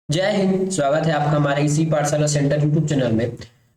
जय हिंद। स्वागत है आपका हमारे इसी पाठशाला सेंटर यूट्यूब चैनल में।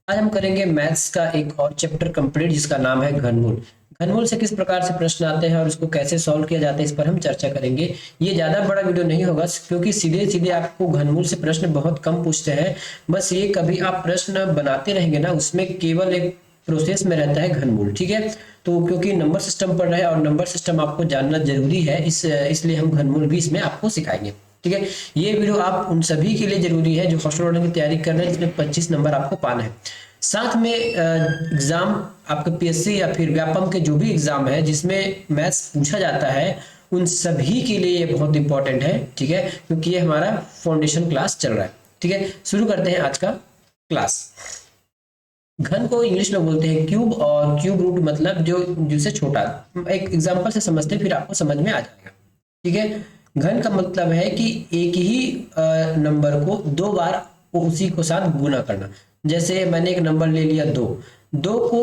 आज हम करेंगे मैथ्स का एक और चैप्टर कंप्लीट जिसका नाम है घनमूल। घनमूल से किस प्रकार से प्रश्न आते हैं और उसको कैसे सॉल्व किया जाता है इस पर हम चर्चा करेंगे। ये ज्यादा बड़ा वीडियो नहीं होगा क्योंकि सीधे सीधे आपको घनमूल से प्रश्न बहुत कम पूछते हैं। बस ये कभी आप प्रश्न बनाते रहेंगे ना, उसमें केवल एक प्रोसेस में रहता है घनमूल। ठीक है, तो क्योंकि नंबर सिस्टम पढ़ रहे हैं और नंबर सिस्टम आपको जानना जरूरी है, इसलिए हम घनमूल भी इसमें आपको सिखाएंगे। ठीक है, ये वीडियो आप उन सभी के लिए जरूरी है जो हॉस्टल वार्डन की तैयारी कर रहे हैं, जिसमें 25 नंबर आपको पाना है। साथ में एग्जाम आपके पीएससी या फिर व्यापम के जो भी एग्जाम है जिसमें मैथ्स पूछा जाता है, उन सभी के लिए ये बहुत इंपॉर्टेंट है। ठीक है, क्योंकि ये हमारा फाउंडेशन क्लास चल रहा है। ठीक है, शुरू करते हैं आज का क्लास। घन को इंग्लिश में बोलते हैं क्यूब, और क्यूब रूट मतलब जो जिससे छोटा। एक एग्जांपल से समझते हैं फिर आपको समझ में आ जाएगा। ठीक है, घन का मतलब है कि एक ही नंबर को दो बार उसी को साथ गुना करना। जैसे मैंने एक नंबर ले लिया दो, दो को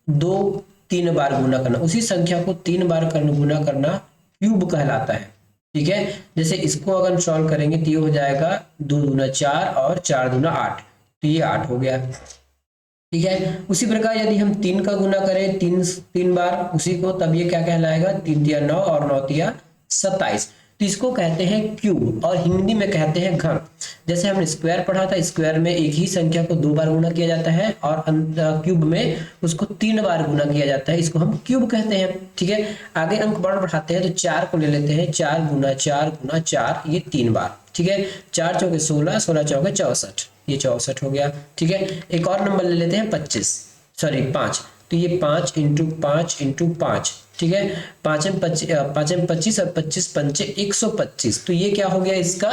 दो तीन बार गुना करना, उसी संख्या को तीन बार गुना करना क्यूब कहलाता है। ठीक है, जैसे इसको अगर हम सॉल्व करेंगे तो ये हो जाएगा दो दूना चार और चार दूना आठ, तो ये आठ हो गया। ठीक है, उसी प्रकार यदि हम तीन का गुना करें तीन तीन बार उसी को, तब ये क्या कहलाएगा, तीन तिया नौ और नौ तिया 27। तो इसको कहते हैं क्यूब और हिंदी में कहते हैं घन। जैसे हमने स्क्वायर पढ़ा था, स्क्वायर में एक ही संख्या को दो बार गुना किया जाता है और क्यूब में उसको तीन बार गुना किया जाता है, इसको हम क्यूब कहते हैं। ठीक है, आगे अंक बढ़ाते हैं तो चार को ले लेते हैं, चार गुना चार, ये तीन बार। ठीक है, चार चौके 16, 16 चौके 64, ये 64 हो गया। ठीक है, एक और नंबर ले लेते हैं 25, सॉरी 5, तो ये 5 इंटू 5 इंटू 5। ठीक है, पाँच में 25 और 25 पंचे 125, तो ये क्या हो गया, इसका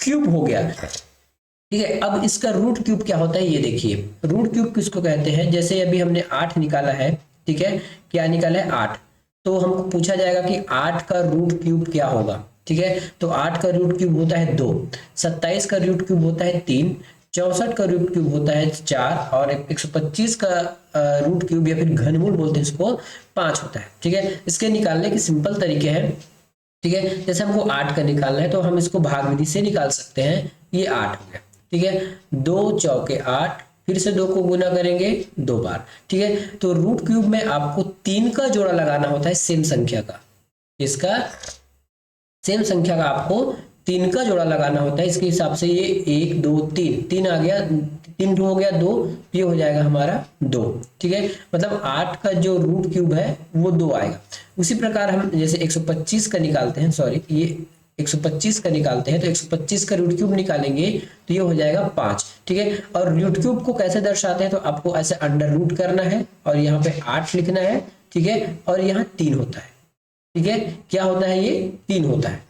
क्यूब हो गया। ठीक है, अब इसका रूट क्यूब क्या होता है ये देखिए। रूट क्यूब किसको कहते हैं, जैसे अभी हमने 8 निकाला है। ठीक है, क्या निकाला है 8, तो हमको पूछा जाएगा कि 8 का रूट क्यूब क्या होगा। ठीक है, तो 8 का रूट क्यूब होता है 2, 27 का रूट क्यूब होता है 3, 64 का रूट क्यूब होता है 4 और 125 का रूट क्यूब या फिर घनमूल बोलते हैं इसको 5 होता है। ठीक है, इसके निकालने के सिंपल तरीके हैं। ठीक है, जैसे हमको 8 का निकालना है तो हम इसको भाग विधि से निकाल सकते हैं, ये 8 हो गया। ठीक है, 2 चौके 8, फिर से 2 को गुना करेंगे 2 बार। ठीक है, तो रूट क्यूब में आपको 3 का जोड़ा लगाना होता है सेम संख्या का, इसका सेम संख्या का आपको 3 का जोड़ा लगाना होता है। इसके हिसाब से ये 1 2 3, 3 आ गया, 3 हो गया 2, ये हो जाएगा हमारा 2। ठीक है, मतलब 8 का जो रूट क्यूब है वो 2 आएगा। उसी प्रकार हम जैसे 125 का निकालते हैं, सॉरी ये 125 का निकालते हैं, तो 125 का रूट क्यूब निकालेंगे तो ये हो जाएगा 5। ठीक है, और रूट क्यूब को कैसे दर्शाते हैं, तो आपको ऐसे अंडर रूट करना है और यहाँ पे 8 लिखना है। ठीक है, और यहाँ 3 होता है। ठीक है, क्या होता है, ये 3 होता है।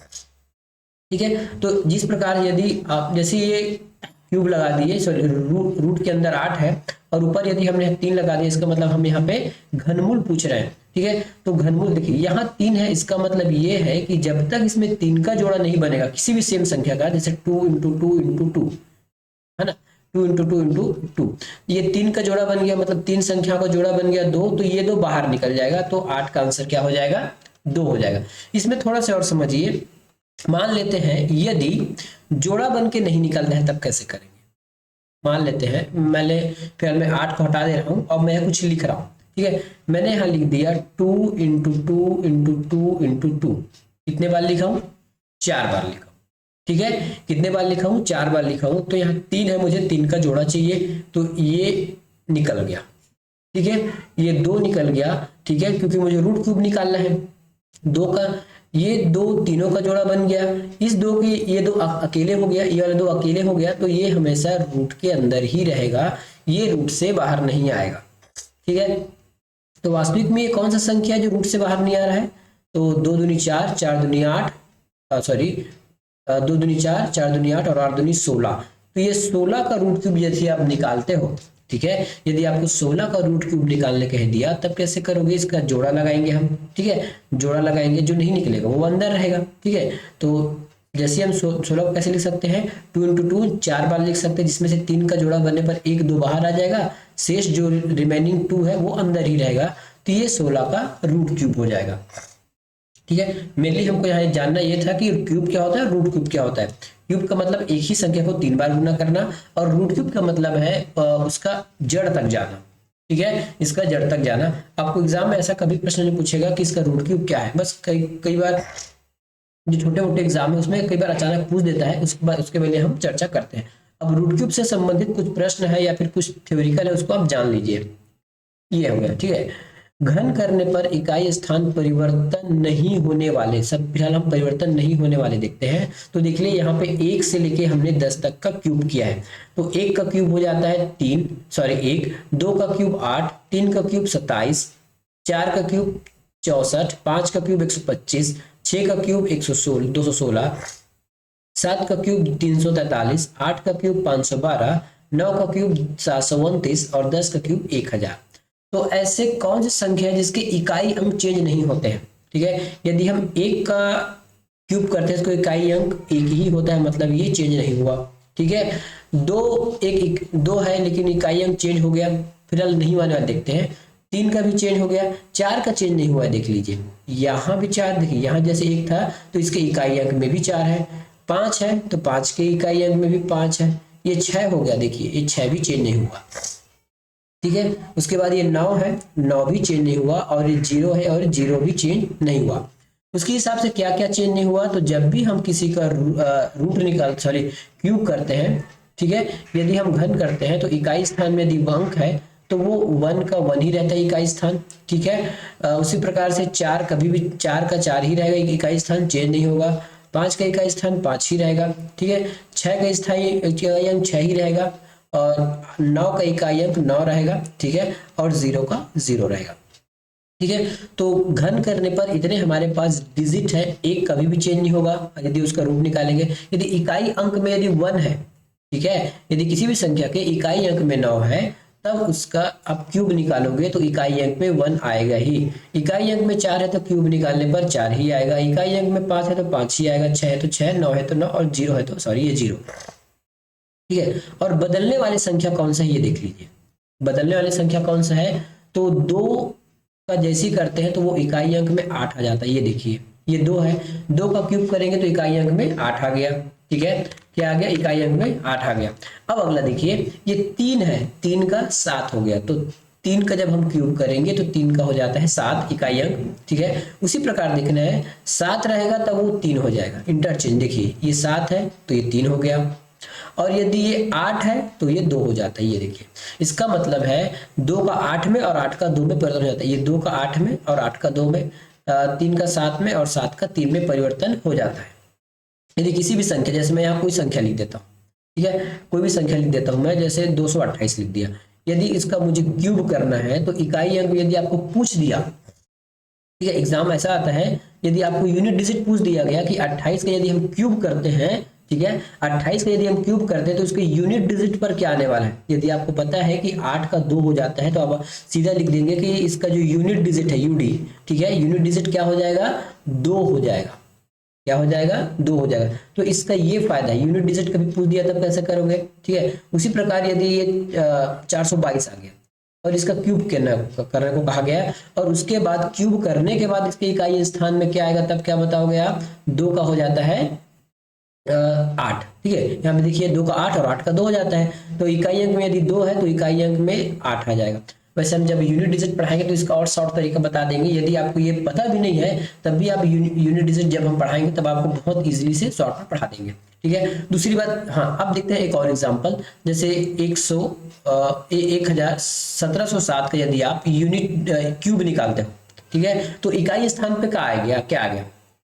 ठीक है, तो जिस प्रकार यदि आप जैसे ये क्यूब लगा दिए, सॉरी रूट के अंदर 8 है और ऊपर यदि हमने 3 लगा दिया, इसका मतलब हम यहाँ पे घनमूल पूछ रहे हैं। ठीक है, तो घनमूल देखिए यहाँ 3 है, इसका मतलब ये है कि जब तक इसमें 3 का जोड़ा नहीं बनेगा किसी भी सेम संख्या का, जैसे 2 इंटू 2 इंटू 2 है ना, 2 इंटू 2 इंटू 2, ये 3 का जोड़ा बन गया, मतलब 3 संख्या का जोड़ा बन गया 2, तो ये 2 बाहर निकल जाएगा, तो 8 का आंसर क्या हो जाएगा, 2 हो जाएगा। इसमें थोड़ा सा और समझिए, मान लेते हैं यदि जोड़ा बन के नहीं निकलना है तब कैसे करेंगे। मान लेते हैं मैंने फिर मैं 8 को हटा दे रहा हूं और मैं कुछ लिख रहा हूं। ठीक है, मैंने यहाँ लिख दिया 2 इंटू 2 इंटू 2 इंटू 2, कितने बार लिखा हूं, 4 बार लिखा हूं। ठीक है, कितने बार लिखा हूं, 4 बार लिखा हूं, तो यहाँ 3 है, मुझे 3 का जोड़ा चाहिए, तो ये निकल गया। ठीक है, ये 2 निकल गया। ठीक है, क्योंकि मुझे रूट क्यूब निकालना है 2 का, ये 2 तीनों का जोड़ा बन गया, इस 2 के ये 2 अकेले हो गया, ये वाले 2 अकेले हो गया, तो ये हमेशा रूट के अंदर ही रहेगा, ये रूट से बाहर नहीं आएगा। ठीक है, तो वास्तविक में ये कौन सा संख्या है जो रूट से बाहर नहीं आ रहा है, तो 2 दूनी 4, 4 दूनी 8, सॉरी 2 दूनी 4, 4 दूनी 8 और 8 दूनी 16, तो ये 16 का रूट क्यूब जैसे आप निकालते हो। ठीक है, यदि आपको 16 का रूट क्यूब निकालने कह दिया तब कैसे करोगे, इसका जोड़ा लगाएंगे हम। ठीक है, जोड़ा लगाएंगे, जो नहीं निकलेगा वो अंदर रहेगा। ठीक है, तो जैसे हम 16 को कैसे लिख सकते हैं, 2 इंटू 2 4 बार लिख सकते हैं, जिसमें से 3 का जोड़ा बनने पर 1 2 बाहर आ जाएगा, शेष जो रिमेनिंग 2 है वो अंदर ही रहेगा, तो ये 16 का रूट क्यूब हो जाएगा। ठीक है, मेनली हमको यहाँ जानना ये था कि क्यूब क्या होता है, रूट क्यूब क्या होता है। क्यूब का मतलब एक ही संख्या को 3 बार गुना करना, और रूट क्यूब का मतलब है उसका जड़ तक जाना। ठीक है, इसका जड़ तक जाना। आपको एग्जाम में ऐसा कभी प्रश्न नहीं पूछेगा कि इसका रूट क्यूब क्या है, बस कई कई बार जो छोटे मोटे एग्जाम है उसमें कई बार अचानक पूछ देता है, उसके बाद उसके पहले हम चर्चा करते हैं। अब रूट क्यूब से संबंधित कुछ प्रश्न है या फिर कुछ थ्योरिकल है, उसको आप जान लीजिए। ये हो गया, ठीक है। घन करने पर इकाई स्थान परिवर्तन नहीं होने वाले, सब फिलहाल हम परिवर्तन नहीं होने वाले देखते हैं। तो देख लिए यहाँ पे 1 से लेके हमने 10 तक का क्यूब किया है, तो 1 का क्यूब हो जाता है 3, सॉरी 1, 2 का क्यूब 8, 3 का क्यूब 27, 4 का क्यूब 64, 5 का क्यूब 125, 6 का क्यूब 116 216, 7 का क्यूब 343, 8 का क्यूब 512, 9 का क्यूब 729 और 10 का क्यूब 1000। तो ऐसे कौन सी संख्या है जिसके इकाई अंक चेंज नहीं होते हैं? ठीक है, यदि हम 1 का क्यूब करते हैं तो इकाई अंक 1 ही होता है, मतलब ये चेंज नहीं हुआ। ठीक है, 2 है लेकिन इकाई अंक चेंज हो गया, फिलहाल नहीं होने वाला देखते हैं। 3 का भी चेंज हो गया, 4 का चेंज नहीं हुआ है, देख लीजिए यहाँ भी 4, देखिए यहाँ जैसे 1 था तो इसके इकाई अंक में भी 4 है, 5 है तो 5 के इकाई अंक में भी 5 है, ये 6 हो गया, देखिए ये 6 भी चेंज नहीं हुआ। ठीक है, उसके बाद ये 9 है, 9 भी चेंज नहीं हुआ, और ये 0 है और 0 भी चेंज नहीं हुआ। उसके हिसाब से क्या क्या चेंज नहीं हुआ, तो जब भी हम किसी का रूट सॉरी क्यूब करते हैं, ठीक है, यदि हम घन करते हैं तो इकाई स्थान में यदि अंक है तो वो 1 का 1 ही रहता है इकाई स्थान। ठीक है, उसी प्रकार से 4 कभी भी 4 का 4 ही रहेगा इकाई स्थान, चेंज नहीं होगा। 5 का इकाई स्थान 5 ही रहेगा। ठीक है, 6 का इकाई अंक 6 ही रहेगा, और 9 का इकाई अंक 9 रहेगा। ठीक है, और 0 का 0 रहेगा। ठीक है, तो घन करने पर इतने हमारे पास डिजिट है, एक कभी भी चेंज नहीं होगा यदि उसका रूट निकालेंगे। यदि इकाई अंक में यदि 1 है, ठीक है, यदि किसी भी संख्या के इकाई अंक में 9 है, तब उसका आप क्यूब निकालोगे तो इकाई अंक में 1 आएगा ही। इकाई अंक में 4 है तो क्यूब निकालने पर 4 ही आएगा। इकाई अंक में 5 है तो 5 ही आएगा, 6 है तो 6, 9 है तो 9 और 0 है तो सॉरी ये 0। ठीक है, और बदलने वाली संख्या कौन सा है ये देख लीजिए। बदलने वाली संख्या कौन सा है, तो 2 का जैसी करते हैं तो वो इकाई अंक में 8 आ जाता है। ये देखिए ये 2 है, 2 का क्यूब करेंगे तो इकाई अंक में 8 आ गया। ठीक है, क्या आ गया, इकाई अंक में 8 आ गया। अब अगला देखिए, ये 3 है, 3 का 7 हो गया, तो 3 का जब हम क्यूब करेंगे तो 3 का हो जाता है 7 इकाई अंक। ठीक है, उसी प्रकार देखना है, 7 रहेगा तब वो 3 हो जाएगा, इंटरचेंज। देखिए ये 7 है तो ये 3 हो गया, और यदि ये 8 है तो ये 2 हो जाता है। ये देखिए, इसका मतलब है 2 का 8 में और 8 का 2 में परिवर्तन हो जाता है। ये 2 का 8 में और 8 का 2 में, 3 का 7 में और 7 का 3 में परिवर्तन हो जाता है। यदि किसी भी संख्या, जैसे मैं यहाँ कोई संख्या लिख देता हूँ, ठीक है, कोई भी संख्या लिख देता हूँ मैं, जैसे 228 लिख दिया। यदि इसका मुझे क्यूब करना है तो इकाई अंक यदि आपको पूछ दिया, ठीक है, एग्जाम ऐसा आता है, यदि आपको यूनिट डिजिट पूछ दिया गया कि 28 का यदि हम क्यूब करते हैं, ठीक है, 28 का यदि हम क्यूब करते हैं तो इसके यूनिट डिजिट पर क्या आने वाला है। यदि आपको पता है कि 8 का 2 हो जाता है तो आप सीधा लिख देंगे कि इसका जो यूनिट डिजिट है यूडी, ठीक है, यूनिट डिजिट क्या हो जाएगा, 2 हो जाएगा। क्या हो जाएगा, 2 हो जाएगा। तो इसका ये फायदा है, यूनिट डिजिट कभी पूछ दिया तब कैसे करोगे। ठीक है, उसी प्रकार यदि ये 422 आ गया और इसका क्यूब करने को कहा गया, और उसके बाद क्यूब करने के बाद इसके इकाई स्थान में क्या आएगा, तब क्या बताओगे आप, 2 का हो जाता है 8। ठीक है, यहाँ पे देखिए 2 का 8 और 8 का 2 हो जाता है, तो इकाई अंक में यदि 2 है तो इकाई अंक में 8 आ जाएगा। वैसे हम जब यूनिट डिजिट पढ़ाएंगे तो इसका और शॉर्ट तरीका बता देंगे। यदि आपको ये पता भी नहीं है तब भी आप यूनिट डिजिट जब हम पढ़ाएंगे तब आपको बहुत इजीली से शॉर्ट में पढ़ा देंगे। ठीक है, दूसरी बात, हाँ अब देखते हैं एक और एग्जांपल, जैसे 1707 का यदि आप यूनिट क्यूब निकालते हो, ठीक है, तो इकाई स्थान पे क्या आ गया।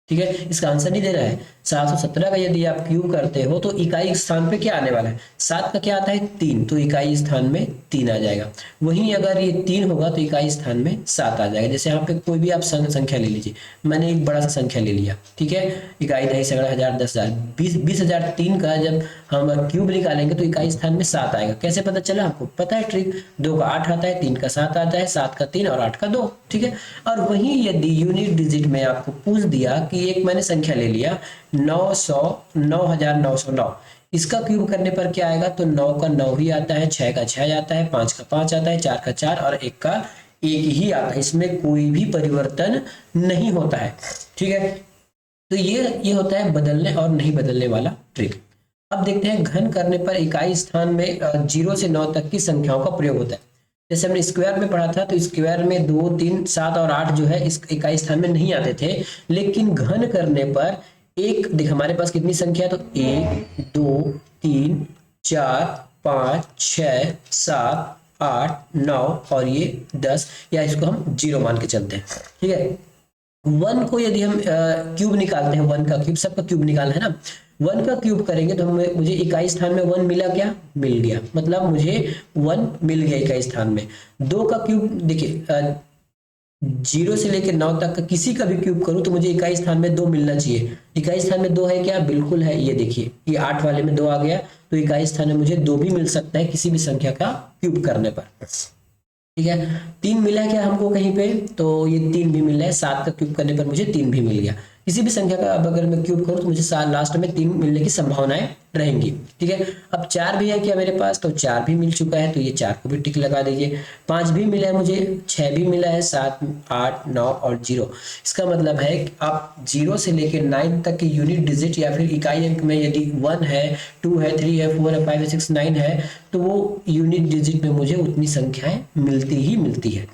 ठीक है, इसका आंसर नहीं दे रहा है। 717 का यदि आप क्यूब करते हो तो इकाई स्थान पे क्या आने वाला है, 7 का क्या आता है 3, तो इकाई स्थान में 3 आ जाएगा। वहीं अगर ये 3 होगा तो इकाई स्थान में 7 आ जाएगा। जैसे यहाँ पे कोई भी आप संख्या ले लीजिए, मैंने एक बड़ा सा संख्या ले लिया, ठीक है, इकाई दही सगड़ा 1000 10,000 20,003 का जब हम क्यूब निकालेंगे तो इकाई स्थान में 7 आएगा। कैसे पता चला, आपको पता है ट्रिक, 2 का 8 आता है, 3 का 7 आता है, 7 का 3 और 8 का 2। ठीक है, और वहीं यदि यूनिट डिजिट में आपको पूछ दिया कि एक मैंने संख्या ले लिया 9,909, इसका क्यूब करने पर क्या आएगा, तो 9 का 9 ही आता है, 6 का 6 आता है, 5 का 5 आता है, 4 का 4 और 1 का 1 ही आता है। इसमें कोई भी परिवर्तन नहीं होता है। ठीक है, तो ये होता है बदलने और नहीं बदलने वाला ट्रिक। अब देखते हैं घन करने पर इकाई स्थान में 0 से 9 तक की संख्याओं का प्रयोग होता है। जैसे हमने स्क्वायर में पढ़ा था, तो स्क्वायर में 2, 3, 7 और 8 जो है इस इकाई स्थान में नहीं आते थे, लेकिन घन करने पर एक देख हमारे पास कितनी संख्या है, तो 1, 2, 3, 4, 5, 6, 7, 8, 9 और ये 10, या इसको हम 0 मान के चलते हैं। ठीक है, वन को यदि हम क्यूब निकालते हैं, वन का क्यूब, सबका क्यूब निकालना है ना, वन का क्यूब करेंगे तो हमें मुझे इकाई स्थान में वन मिला, क्या मिल गया, मतलब मुझे वन मिल गया इकाई स्थान में। दो का क्यूब देखिए 0 से लेकर 9 तक का किसी का भी क्यूब करूं तो मुझे इकाई स्थान में 2 मिलना चाहिए। इकाई स्थान में 2 है क्या, बिल्कुल है, ये देखिए ये 8 वाले में 2 आ गया, तो इकाई स्थान में मुझे 2 भी मिल सकता है किसी भी संख्या का क्यूब करने पर। ठीक है, 3 मिला है क्या हमको कहीं पे, तो ये 3 भी मिला है, 7 का क्यूब करने पर मुझे 3 भी मिल गया। किसी भी संख्या का अब अगर मैं क्यूब करूं तो मुझे लास्ट में 3 मिलने की संभावनाएं रहेंगी। ठीक है, अब 4 भी है क्या मेरे पास, तो 4 भी मिल चुका है, तो ये 4 को भी टिक लगा दीजिए। 5 भी मिला है मुझे, 6 भी मिला है, 7, 8, 9 और 0। इसका मतलब है कि आप 0 से लेकर 9 तक के यूनिट डिजिट या फिर इकाई अंक में यदि 1 है, 2 है, 3 है, 4 है, 5 है, 6, 9 है, तो वो यूनिट डिजिट में मुझे उतनी संख्याएं मिलती ही मिलती है।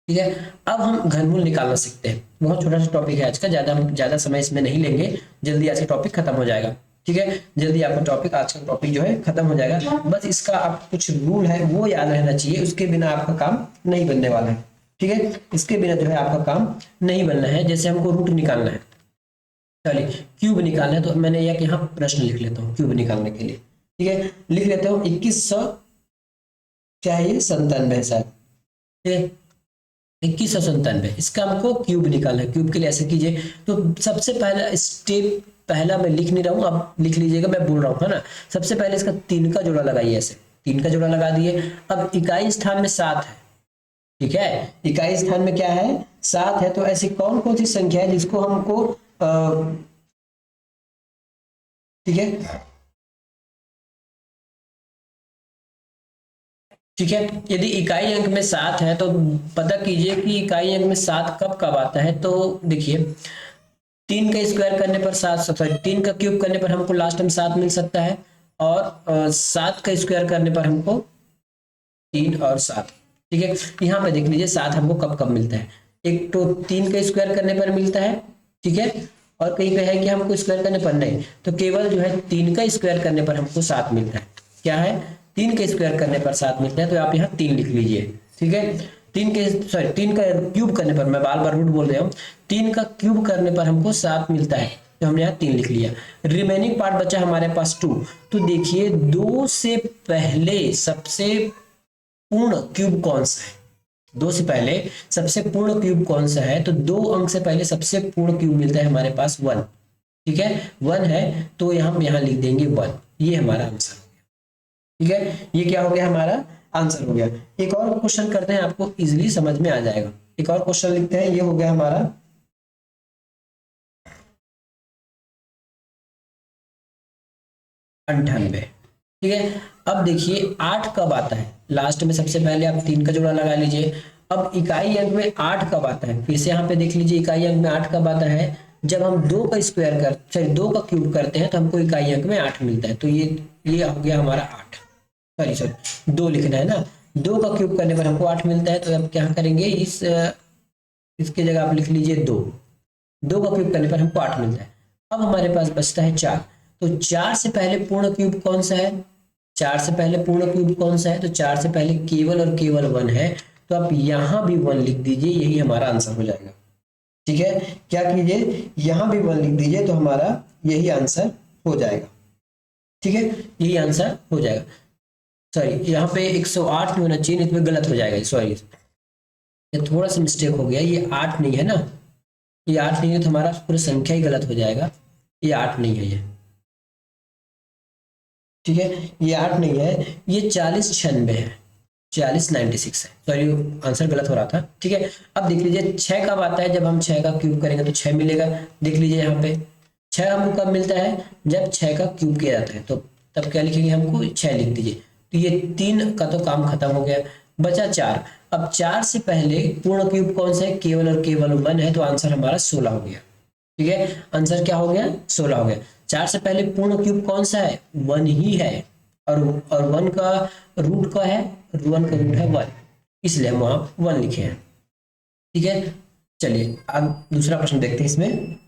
ठीक है, अब हम घनमूल निकालना सीखते हैं। बहुत छोटा सा टॉपिक है आज का, ज्यादा समय इसमें नहीं लेंगे, जल्दी आज का टॉपिक खत्म हो जाएगा। ठीक है, जल्दी आपका टॉपिक, आज का टॉपिक जो है खत्म हो जाएगा। बस इसका आप कुछ रूल है वो याद रहना चाहिए, उसके बिना आपका काम नहीं बनने वाला है। ठीक है, इसके बिना जो है आपका काम नहीं बनना है। जैसे हमको रूट निकालना है, चलिए क्यूब निकालना है, तो मैंने यहाँ प्रश्न लिख लेता हूँ क्यूब निकालने के लिए। ठीक है, लिख लेता हूँ 2100 क्या है ये 97 शायद, ठीक है 2197, इसका हमको क्यूब निकालना है। क्यूब के लिए ऐसे कीजिए, तो सबसे पहला स्टेप, पहला मैं लिख नहीं रहा हूँ, आप लिख लीजिएगा, मैं बोल रहा हूँ है ना। सबसे पहले इसका 3 का जोड़ा लगाइए, ऐसे 3 का जोड़ा लगा दिए। अब इकाई स्थान में 7 है, ठीक है, इकाई स्थान में क्या है 7 है, तो ऐसी कौन कौन सी संख्या है जिसको हमको ठीक है, ठीक है, यदि इकाई अंक में 7 है तो पता कीजिए कि इकाई अंक में 7 कब कब आता है। तो देखिए 3 का स्क्वायर करने पर 7, सॉरी 3 का क्यूब करने पर हमको लास्ट में 7 मिल सकता है, और 7 का स्क्वायर करने पर हमको 3 और 7। ठीक है, यहाँ पे देख लीजिए 7 हमको कब कब मिलता है, एक तो 3 का स्क्वायर करने पर मिलता है, ठीक है, और कहीं पे है कि हमको स्क्वायर करने पर नहीं, तो केवल जो है 3 का स्क्वायर करने पर हमको 7 मिलता है। क्या है, 3 के स्क्वायर करने पर 7 मिलता है, तो आप यहाँ 3 लिख लीजिए। ठीक है, 3 का क्यूब करने पर, मैं बार बार रूट बोल रहा हूँ, 3 का क्यूब करने पर हमको 7 मिलता है, तो हमने यहाँ 3 लिख लिया। रिमेनिंग पार्ट बचा हमारे पास 2, तो देखिए 2 से पहले सबसे पूर्ण क्यूब कौन सा है, 2 से पहले सबसे पूर्ण क्यूब कौन सा है, तो 2 अंक से पहले सबसे पूर्ण क्यूब मिलता है हमारे पास 1। ठीक है, 1 है, तो हम यहाँ लिख देंगे 1, ये हमारा आंसर। ठीक है, ये क्या हो गया, हमारा आंसर हो गया। एक और क्वेश्चन करते हैं, आपको इजीली समझ में आ जाएगा। एक और क्वेश्चन लिखते हैं, ये हो गया हमारा 98। ठीक है, अब देखिए 8 कब आता है, लास्ट में सबसे पहले आप 3 का जोड़ा लगा लीजिए। अब इकाई अंक में 8 कब आता है, फिर से यहाँ पे देख लीजिए इकाई अंक में 8 कब आता है, जब हम 2 का स्क्वायर कर, सॉरी 2 का क्यूब करते हैं तो हमको इकाई अंक में 8 मिलता है। तो ये हो गया हमारा 8, सॉरी 2 लिखना है ना, 2 का क्यूब करने पर हमको 8 मिलता है, तो अब क्या करेंगे, इसके जगह आप लिख लीजिए 2 का क्यूब करने पर हमको 8 मिलता है। अब हमारे पास बचता है 4, तो 4 से पहले पूर्ण क्यूब कौन सा है, 4 से पहले पूर्ण क्यूब कौन सा है, तो 4 से पहले केवल और केवल 1 है, तो आप यहां भी 1 लिख दीजिए, यही हमारा आंसर हो जाएगा। ठीक है, क्या कीजिए, यहां भी 1 लिख दीजिए, तो हमारा यही आंसर हो जाएगा। ठीक है, यही आंसर हो जाएगा। सॉरी यहाँ पे 108 नहीं होना चाहिए, इसमें गलत हो जाएगा, सॉरी ये थोड़ा सा मिस्टेक हो गया, ये 8 नहीं है ना, ये 8 नहीं है, तो हमारा पूरी संख्या ही गलत हो जाएगा, ये 8 नहीं है ये। ठीक है, ये 8 नहीं है, ये 4096 है, 4096 है, सॉरी आंसर गलत हो रहा था। ठीक है, अब देख लीजिए 6 कब आता है, जब हम 6 का क्यूब करेंगे तो 6 मिलेगा। देख लीजिए यहाँ पे 6 हमको कब मिलता है, जब 6 का क्यूब किया जाता है, तो तब क्या लिखेंगे, हमको 6 लिख दीजिए। तो ये 3 का तो काम खत्म हो गया, बचा 4। अब 4 से पहले पूर्ण क्यूब कौन सा है, केवल और केवल 1 है, तो आंसर हमारा 16 हो गया। ठीक है, आंसर क्या हो गया, 16 हो गया। 4 से पहले पूर्ण क्यूब कौन सा है, 1 ही है, और 1 का रूट क्या है, 1 का रूट है 1, इसलिए हम वहां 1 लिखे हैं। ठीक है, चलिए अब दूसरा प्रश्न देखते हैं इसमें।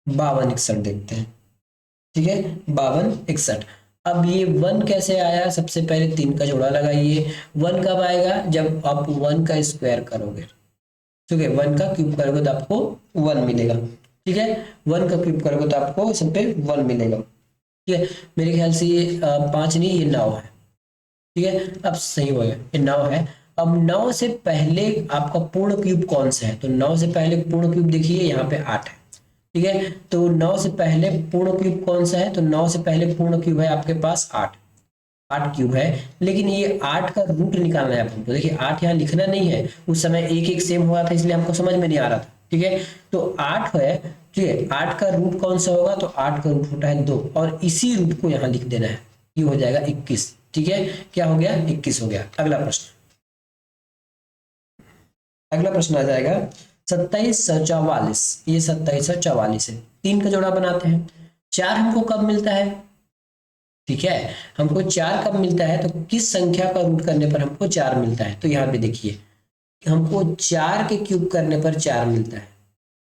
बावन इकसठ देखते हैं। ठीक है, 52 61। अब ये 1 कैसे आया, सबसे पहले 3 का जोड़ा लगाइए। 1 कब आएगा, जब आप 1 का स्क्वायर करोगे। ठीक है, 1 का क्यूब करोगे तो आपको 1 मिलेगा। ठीक है, 1 का क्यूब करोगे तो आपको सब पे 1 मिलेगा। ठीक है, मेरे ख्याल से ये 5 नहीं, ये 9 है। ठीक है, अब सही हो गया, ये 9 है। अब 9 से पहले आपका पूर्ण क्यूब कौन सा है, तो 9 से पहले पूर्ण क्यूब देखिए यहाँ पे 8 है। ठीक है, तो 9 से पहले पूर्ण क्यूब कौन सा है, तो 9 से पहले पूर्ण क्यूब है आपके पास 8 क्यूब है। लेकिन ये 8 का रूट निकालना है आपको। देखिए 8 यहाँ लिखना नहीं है, उस समय एक एक सेम हुआ था इसलिए हमको समझ में नहीं आ रहा था। ठीक है, तो 8 है। ठीक है, 8 का रूट कौन सा होगा, तो 8 का रूट होता है 2, और इसी रूट को यहाँ लिख देना है, ये हो जाएगा 21। ठीक है, क्या हो गया, 21 हो गया। अगला प्रश्न, अगला प्रश्न आ जाएगा 2744। ये 2744 है, 3 का जोड़ा बनाते हैं। 4 हमको कब मिलता है, ठीक है, हमको 4 कब मिलता है, तो किस संख्या का रूट करने पर हमको 4 मिलता है, तो यहाँ पे देखिए हमको 4 के क्यूब करने पर 4 मिलता है।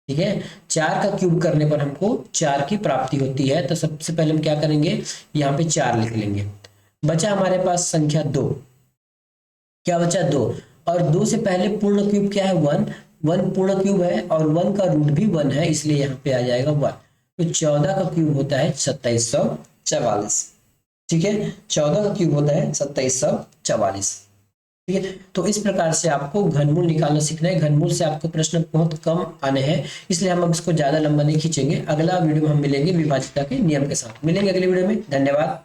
ठीक है, 4 का क्यूब करने पर हमको 4 की प्राप्ति होती है। तो सबसे पहले हम क्या करेंगे, यहाँ पे 4 लिख लेंगे। बचा हमारे पास संख्या 2, क्या बचा 2, और 2 से पहले पूर्ण क्यूब क्या है, 1, 1 पूर्ण क्यूब है, और 1 का रूट भी 1 है, इसलिए यहाँ पे आ जाएगा 1। तो 14 का क्यूब होता है 2744। ठीक है, 14 का क्यूब होता है 2744। ठीक है, तो इस प्रकार से आपको घनमूल निकालना सीखना है। घनमूल से आपको प्रश्न बहुत कम आने हैं, इसलिए हम अब इसको ज्यादा लंबा नहीं खींचेंगे। अगला वीडियो में हम मिलेंगे विभाजिका के नियम के साथ। मिलेंगे अगले वीडियो में, धन्यवाद।